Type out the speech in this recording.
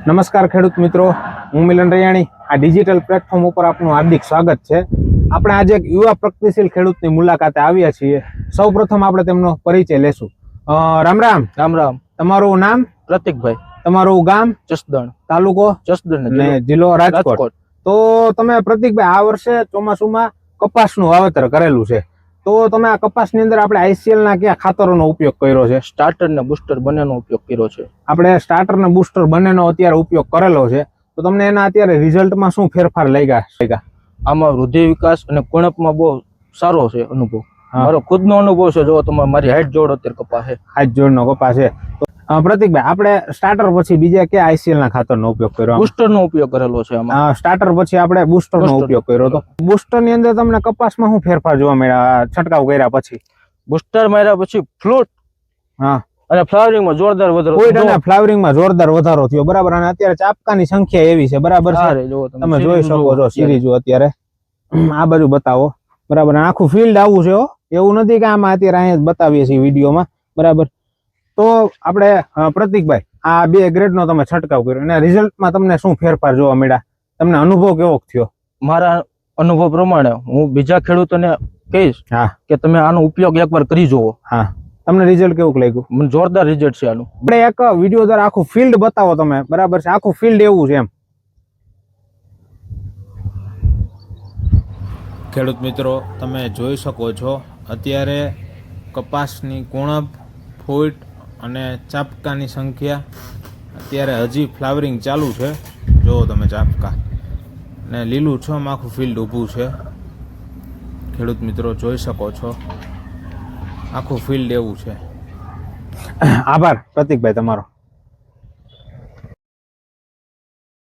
નમસ્કાર ખેડૂત મિત્રો, હું મિલન રૈયાણી. આ ડિજિટલ પ્લેટફોર્મ ઉપર આપનું હાર્દિક સ્વાગત છે. આપણે આજે એક યુવા પ્રગતિશીલ ખેડૂતની મુલાકાતે આવ્યા છીએ. સૌપ્રથમ આપણે તેમનો પરિચય લેશું. રામ રામ. રામ રામ. તમારું નામ? પ્રતિકભાઈ. તમારું ગામ? જસદણ. તાલુકો? જસદણ ને જિલ્લો રાજકોટ. તો તમે પ્રતિકભાઈ આ વર્ષે ચોમાસુમાં કપાસનું વાવેતર કરેલું છે, તો તમે આ કપાસની અંદર આપણે આઈસીએલ ના કયા ખાતરોનો ઉપયોગ કર્યો છે? સ્ટાર્ટર ને બૂસ્ટર બંનેનો ઉપયોગ કર્યો છે. આપણે સ્ટાર્ટર ને બૂસ્ટર બંનેનો અત્યારે ઉપયોગ કરેલો છે, તો તમને એના અત્યારે રિઝલ્ટમાં શું ફેરફાર લાગ્યા? આમાં વૃદ્ધિ વિકાસ અને કુણપમાં બહુ સારો છે અનુભવ. મારો ખુદનો અનુભવ છે. જો તમે મારી હાઈટ જોડ અત્યારે કપાસ છે, હાઈટ જોડનો કપાસ છે. પ્રતિકભાઈ, આપણે સ્ટાર્ટર પછી બીજા કયા આઈસીએલ ના ખાતરનો ઉપયોગ કર્યો? બૂસ્ટર નો ઉપયોગ કરેલો છે. સ્ટાર્ટર પછી આપણે બૂસ્ટર નો ઉપયોગ કર્યો. તો બૂસ્ટર ની અંદર તમને કપાસમાં શું ફેરફાર જોવા મળ્યા છંટકાવ કર્યા પછી? બૂસ્ટર માર્યા પછી ફ્રૂટ અને ફ્લાવરિંગમાં જોરદાર વધારો. ફ્લાવરિંગમાં જોરદાર વધારો થયો, બરાબર. અને અત્યારે ચાપકાની સંખ્યા એવી છે, બરાબર છે. તમે જોઈ શકો છો સિરીઝ અત્યારે આ બાજુ બતાવો, બરાબર. આખું ફિલ્ડ આવું છે, એવું નથી કે આમાં અત્યારે અહીંયા બતાવીએ છીએ વિડીયોમાં, બરાબર. તો આપણે પ્રતિકભાઈ, આ બે ગ્રેડનો તમે છંટકાવ કર્યો, અને રિઝલ્ટમાં તમને શું ફેરફાર જોવા મળ્યા? તમને અનુભવ કેવો થયો? મારા અનુભવ પ્રમાણે હું બીજા ખેડૂતોને કહીશ કે તમે આનો ઉપયોગ એકવાર કરી જુઓ. તમને રિઝલ્ટ કેવું લાગ્યું? મને જોરદાર રિઝલ્ટ છે આનું. આપણે એક વિડીયો દ્વારા આખું ફિલ્ડ બતાવો તમે, બરાબર છે. આખું ફિલ્ડ એવું છે એમ. ખેડૂત મિત્રો, તમે જોઈ શકો છો અત્યારે કપાસની કુણપ, ફૂટ અને ચાપકાની સંખ્યા. અત્યારે હજી ફ્લાવરિંગ ચાલુ છે, જુઓ તમે ચાપકા, ને લીલું છમ આખું ફિલ્ડ ઊભું છે. ખેડૂત મિત્રો જોઈ શકો છો, આખું ફિલ્ડ એવું છે. આભાર પ્રતિકભાઈ તમારો.